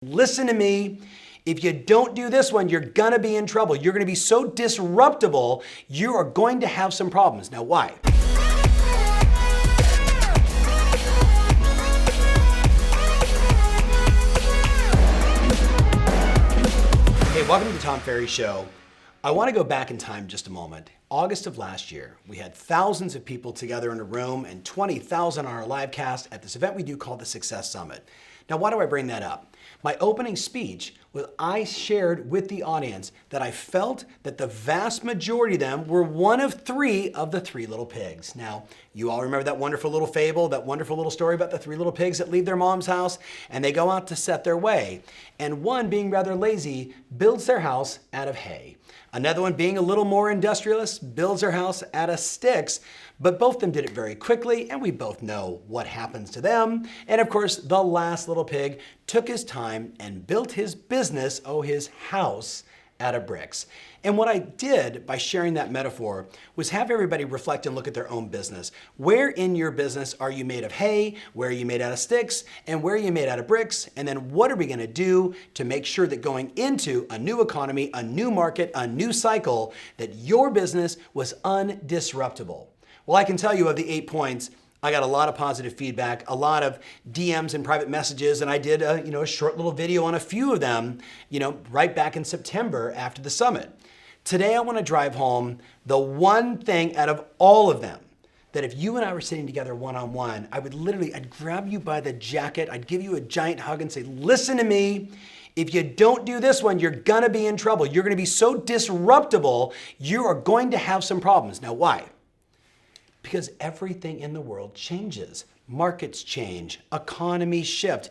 Listen to me. If you don't do this one, you're gonna be in trouble. You're gonna be so disruptible, you are going to have some problems. Now, why? Hey, welcome to the Tom Ferry Show. I want to go back in time just a moment. August of last year, we had thousands of people together in a room and 20,000 on our live cast at this event we do called the Success Summit. Now, why do I bring that up? My opening speech was I shared with the audience that I felt that the vast majority of them were one of three of the three little pigs. Now, you all remember that wonderful little fable, that wonderful little story about the three little pigs that leave their mom's house and they go out to set their way. And one, being rather lazy, builds their house out of hay. Another one, being a little more industrious, builds their house out of sticks. But both of them did it very quickly, and we both know what happens to them. And of course, the last little pig took his time and built his business, his house, out of bricks. And what I did by sharing that metaphor was have everybody reflect and look at their own business. Where in your business are you made of hay? Where are you made out of sticks? And where are you made out of bricks? And then what are we gonna do to make sure that going into a new economy, a new market, a new cycle, that your business was undisruptible? Well, I can tell you of the 8 points, I got a lot of positive feedback, a lot of DMs and private messages, and I did a short little video on a few of them, right back in September after the summit. Today, I want to drive home the one thing out of all of them that if you and I were sitting together one-on-one, I'd grab you by the jacket, I'd give you a giant hug and say, listen to me. If you don't do this one, you're gonna be in trouble. You're gonna be so disruptible, you are going to have some problems. Now, why? Because everything in the world changes. Markets change, economies shift.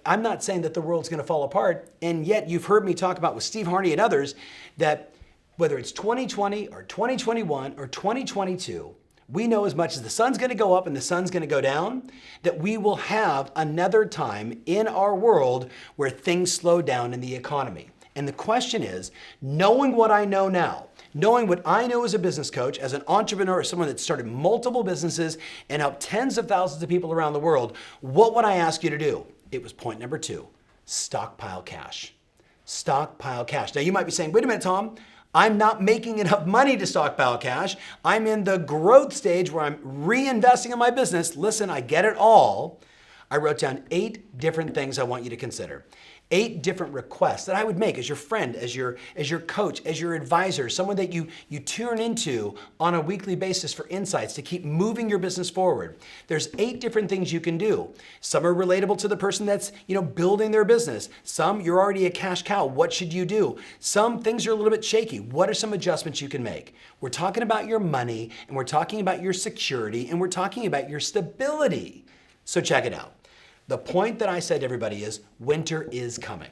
I'm not saying that the world's gonna fall apart, and yet you've heard me talk about with Steve Harney and others that whether it's 2020 or 2021 or 2022, we know as much as the sun's gonna go up and the sun's gonna go down, that we will have another time in our world where things slow down in the economy. And the question is, knowing what I know now, knowing what I know as a business coach, as an entrepreneur, as someone that started multiple businesses and helped tens of thousands of people around the world, what would I ask you to do? It was point number 2, stockpile cash. Stockpile cash. Now you might be saying, wait a minute, Tom, I'm not making enough money to stockpile cash. I'm in the growth stage where I'm reinvesting in my business. Listen, I get it all. I wrote down 8 different things I want you to consider. 8 different requests that I would make as your friend, as your coach, as your advisor, someone that you tune into on a weekly basis for insights to keep moving your business forward. There's 8 different things you can do. Some are relatable to the person that's building their business. Some, you're already a cash cow. What should you do? Some things are a little bit shaky. What are some adjustments you can make? We're talking about your money, and we're talking about your security, and we're talking about your stability. So check it out. The point that I said to everybody is winter is coming.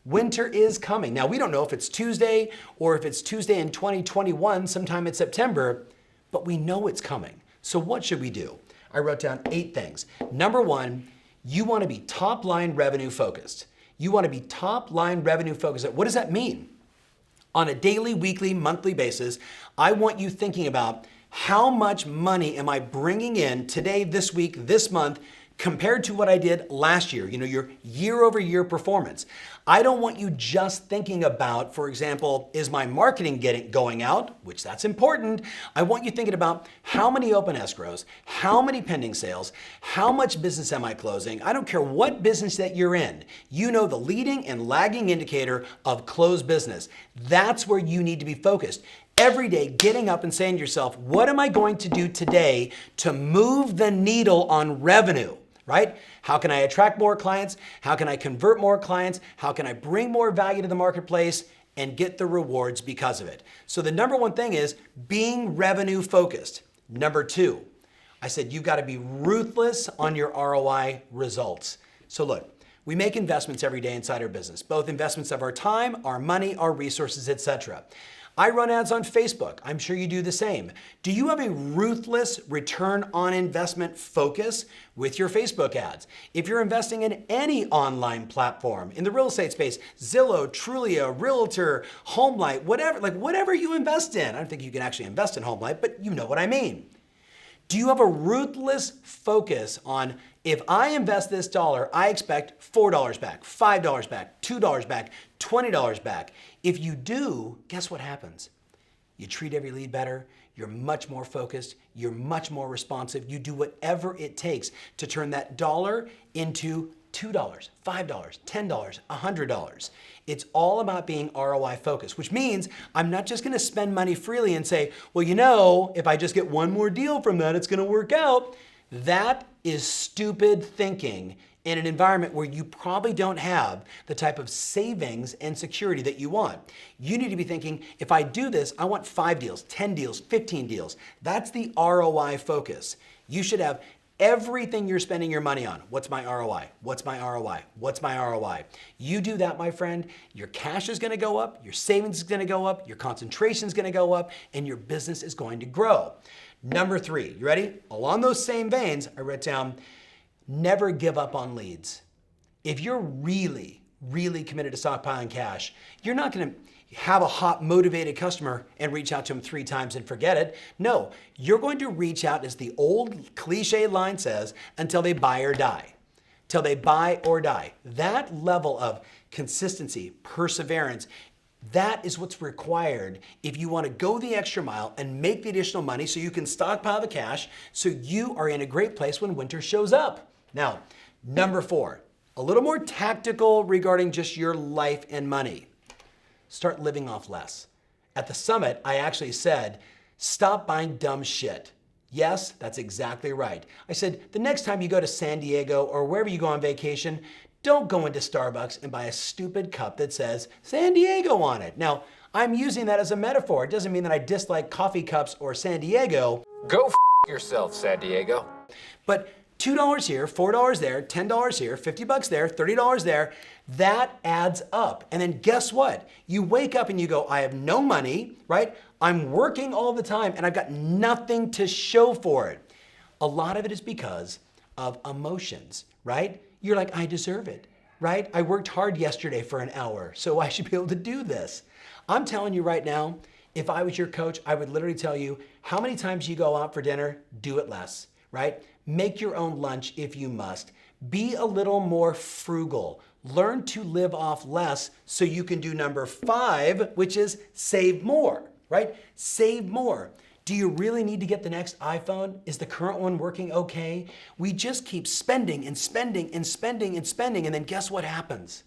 Winter is coming. Now, we don't know if it's Tuesday or if it's Tuesday in 2021, sometime in September, but we know it's coming. So what should we do? I wrote down 8 things. Number 1, you want to be top line revenue focused. You want to be top line revenue focused. What does that mean? On a daily, weekly, monthly basis, I want you thinking about how much money am I bringing in today, this week, this month, compared to what I did last year, your year-over-year performance. I don't want you just thinking about, for example, is my marketing going out, which that's important. I want you thinking about how many open escrows, how many pending sales, how much business am I closing? I don't care what business that you're in. You know the leading and lagging indicator of closed business. That's where you need to be focused. Every day, getting up and saying to yourself, what am I going to do today to move the needle on revenue? Right? How can I attract more clients? How can I convert more clients? How can I bring more value to the marketplace and get the rewards because of it? So the number 1 thing is being revenue focused. Number 2, I said you've got to be ruthless on your ROI results. So look, we make investments every day inside our business, both investments of our time, our money, our resources, etc. I run ads on Facebook. I'm sure you do the same. Do you have a ruthless return on investment focus with your Facebook ads? If you're investing in any online platform, in the real estate space, Zillow, Trulia, Realtor, HomeLight, whatever you invest in. I don't think you can actually invest in HomeLight, but you know what I mean. Do you have a ruthless focus on If I invest this dollar, I expect $4 back, $5 back, $2 back, $20 back. If you do, guess what happens? You treat every lead better, you're much more focused, you're much more responsive, you do whatever it takes to turn that dollar into $2, $5, $10, $100. It's all about being ROI focused, which means I'm not just gonna spend money freely and say, well, you know, if I just get one more deal from that, it's gonna work out. That is stupid thinking in an environment where you probably don't have the type of savings and security that you want. You need to be thinking, if I do this, I want 5 deals, 10 deals, 15 deals. That's the ROI focus. You should have everything you're spending your money on. What's my ROI? What's my ROI? What's my ROI? You do that, my friend, your cash is gonna go up, your savings is gonna go up, your concentration is gonna go up, and your business is going to grow. Number 3, you ready? Along those same veins, I wrote down, never give up on leads. If you're really, really committed to stockpiling cash, you're not gonna have a hot, motivated customer and reach out to them 3 times and forget it. No, you're going to reach out, as the old cliche line says, until they buy or die. Till they buy or die. That level of consistency, perseverance, that is what's required if you want to go the extra mile and make the additional money so you can stockpile the cash so you are in a great place when winter shows up. Now, number 4, a little more tactical regarding just your life and money. Start living off less. At the summit, I actually said, stop buying dumb shit. Yes, that's exactly right. I said, the next time you go to San Diego or wherever you go on vacation, don't go into Starbucks and buy a stupid cup that says San Diego on it. Now, I'm using that as a metaphor. It doesn't mean that I dislike coffee cups or San Diego. Go yourself, San Diego. But $2 here, $4 there, $10 here, $50 there, $30 there, that adds up. And then guess what? You wake up and you go, I have no money, right? I'm working all the time and I've got nothing to show for it. A lot of it is because of emotions, right? You're like, I deserve it, right? I worked hard yesterday for an hour, so I should be able to do this. I'm telling you right now, if I was your coach, I would literally tell you how many times you go out for dinner, do it less, right? Make your own lunch if you must. Be a little more frugal. Learn to live off less so you can do number 5, which is save more, right? Save more. Do you really need to get the next iPhone? Is the current one working okay? We just keep spending and spending and spending and spending, and then guess what happens?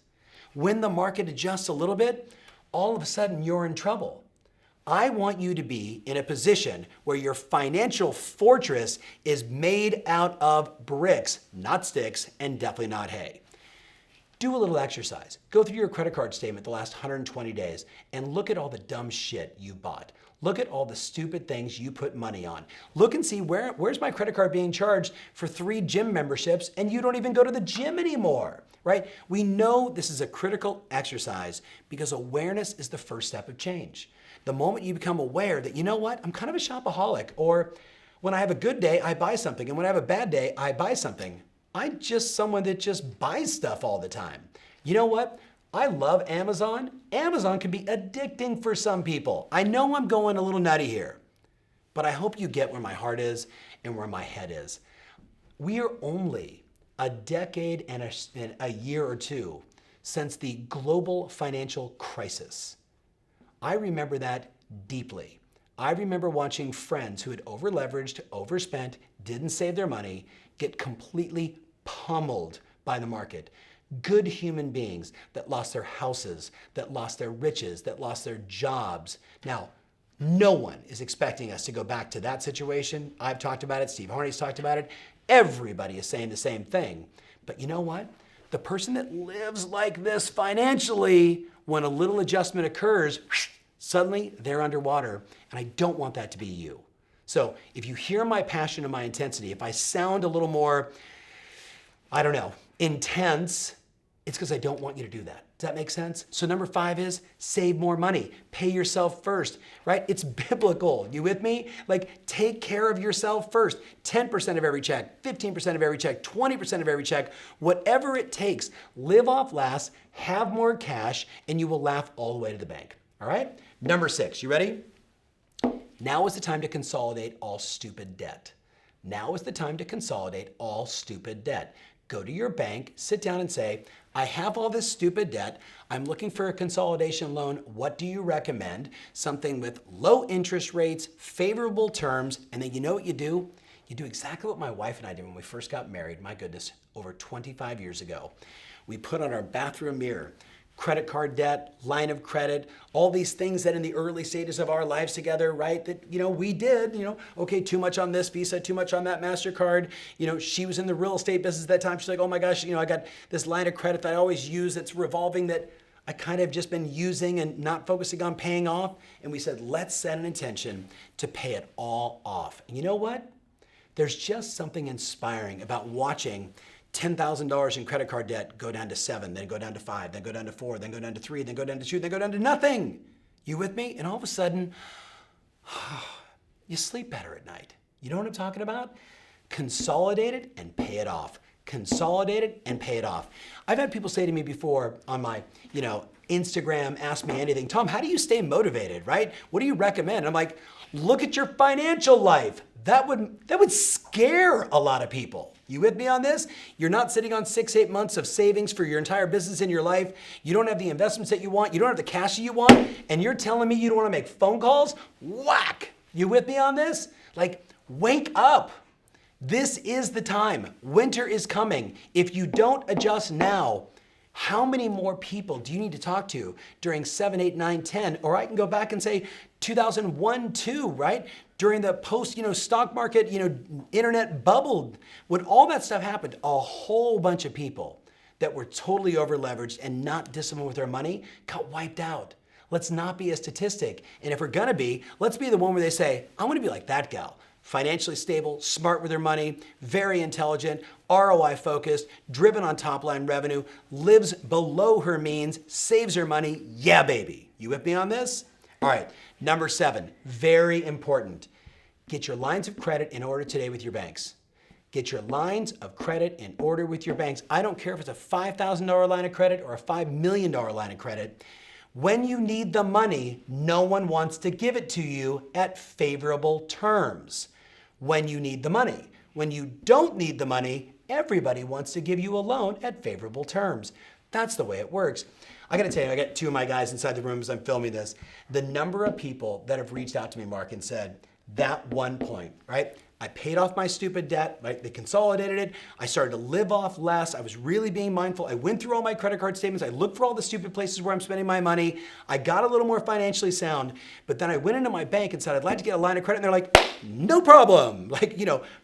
When the market adjusts a little bit, all of a sudden you're in trouble. I want you to be in a position where your financial fortress is made out of bricks, not sticks, and definitely not hay. Do a little exercise. Go through your credit card statement the last 120 days and look at all the dumb shit you bought. Look at all the stupid things you put money on. Look and see where's my credit card being charged for 3 gym memberships and you don't even go to the gym anymore, right? We know this is a critical exercise because awareness is the first step of change. The moment you become aware that, you know what, I'm kind of a shopaholic, or when I have a good day, I buy something, and when I have a bad day, I buy something. I'm just someone that just buys stuff all the time. You know what? I love Amazon. Amazon can be addicting for some people. I know I'm going a little nutty here, but I hope you get where my heart is and where my head is. We are only a decade and a year or two since the global financial crisis. I remember that deeply. I remember watching friends who had over-leveraged, overspent, didn't save their money, get completely pummeled by the market. Good human beings that lost their houses, that lost their riches, that lost their jobs. Now, no one is expecting us to go back to that situation. I've talked about it, Steve Harney's talked about it. Everybody is saying the same thing. But you know what? The person that lives like this financially, when a little adjustment occurs, suddenly they're underwater, and I don't want that to be you. So if you hear my passion and my intensity, if I sound a little more, I don't know, intense, it's because I don't want you to do that. Does that make sense? So number 5 is save more money. Pay yourself first, right? It's biblical. You with me? Like, take care of yourself first. 10% of every check, 15% of every check, 20% of every check, whatever it takes. Live off last, have more cash, and you will laugh all the way to the bank. All right? Number 6, you ready? Now is the time to consolidate all stupid debt. Now is the time to consolidate all stupid debt. Go to your bank, sit down and say, I have all this stupid debt. I'm looking for a consolidation loan. What do you recommend? Something with low interest rates, favorable terms, and then you know what you do? You do exactly what my wife and I did when we first got married, my goodness, over 25 years ago. We put on our bathroom mirror credit card debt, line of credit, all these things that in the early stages of our lives together, right, that, we did, okay, too much on this Visa, too much on that MasterCard. She was in the real estate business at that time. She's like, oh my gosh, I got this line of credit that I always use that's revolving that I kind of just been using and not focusing on paying off. And we said, let's set an intention to pay it all off. And you know what? There's just something inspiring about watching $10,000 in credit card debt go down to 7, then go down to 5, then go down to 4, then go down to 3, then go down to 2, then go down to nothing. You with me? And all of a sudden, you sleep better at night. You know what I'm talking about? Consolidate it and pay it off. Consolidate it and pay it off. I've had people say to me before on my, Instagram, ask me anything. Tom, how do you stay motivated, right? What do you recommend? I'm like, look at your financial life. That would scare a lot of people. You with me on this? You're not sitting on 6-8 months of savings for your entire business in your life. You don't have the investments that you want. You don't have the cash that you want. And you're telling me you don't want to make phone calls? Whack! You with me on this? Like, wake up. This is the time. Winter is coming. If you don't adjust now, how many more people do you need to talk to during 7, 8, 9, 10? Or I can go back and say 2001, 2, right? During the post, stock market, internet bubble. When all that stuff happened, a whole bunch of people that were totally over leveraged and not disciplined with their money got wiped out. Let's not be a statistic. And if we're gonna be, let's be the one where they say, I wanna be like that gal. Financially stable, smart with their money, very intelligent, ROI focused, driven on top line revenue, lives below her means, saves her money. Yeah, baby. You with me on this? All right, number 7, very important. Get your lines of credit in order today with your banks. Get your lines of credit in order with your banks. I don't care if it's a $5,000 line of credit or a $5 million line of credit. When you need the money, no one wants to give it to you at favorable terms. When you need the money. When you don't need the money, everybody wants to give you a loan at favorable terms. That's the way it works. I gotta tell you, I got 2 of my guys inside the room as I'm filming this. The number of people that have reached out to me, Mark, and said, that one point, right? I paid off my stupid debt, right? They consolidated it. I started to live off less. I was really being mindful. I went through all my credit card statements. I looked for all the stupid places where I'm spending my money. I got a little more financially sound, but then I went into my bank and said, I'd like to get a line of credit. And they're like, no problem. Like,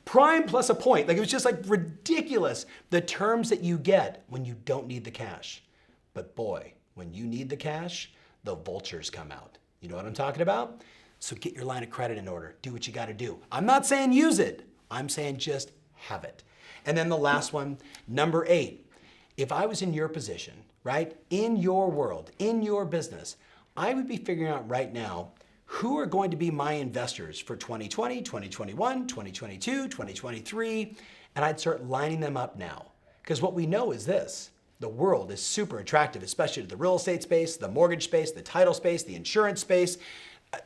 prime plus a point. Like, it was just like ridiculous. The terms that you get when you don't need the cash. But boy, when you need the cash, the vultures come out. You know what I'm talking about? So get your line of credit in order. Do what you got to do. I'm not saying use it. I'm saying just have it. And then the last one, number 8. If I was in your position, right, in your world, in your business, I would be figuring out right now who are going to be my investors for 2020, 2021, 2022, 2023, and I'd start lining them up now. Because what we know is this. The world is super attractive, especially to the real estate space, the mortgage space, the title space, the insurance space.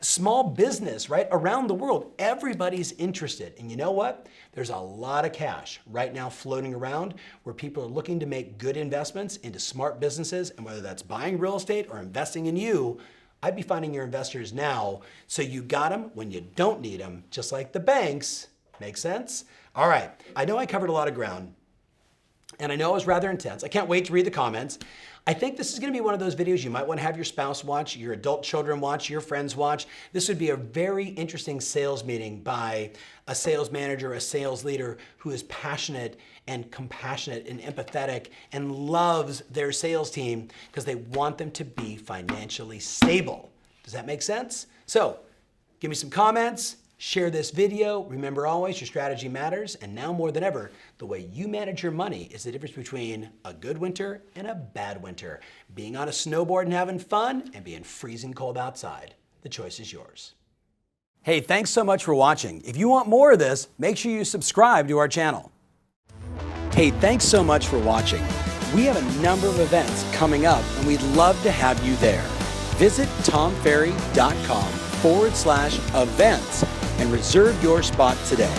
Small business, right? Around the world, everybody's interested. And you know what? There's a lot of cash right now floating around where people are looking to make good investments into smart businesses. And whether that's buying real estate or investing in you, I'd be finding your investors now so you got them when you don't need them, just like the banks. Make sense? All right. I know I covered a lot of ground. And I know it was rather intense. I can't wait to read the comments. I think this is going to be one of those videos you might want to have your spouse watch, your adult children watch, your friends watch. This would be a very interesting sales meeting by a sales manager, a sales leader who is passionate and compassionate and empathetic and loves their sales team because they want them to be financially stable. Does that make sense? So give me some comments. Share this video. Remember always, your strategy matters. And now more than ever, the way you manage your money is the difference between a good winter and a bad winter. Being on a snowboard and having fun and being freezing cold outside. The choice is yours. Hey, thanks so much for watching. If you want more of this, make sure you subscribe to our channel. Hey, thanks so much for watching. We have a number of events coming up and we'd love to have you there. Visit tomferry.com/events and reserve your spot today.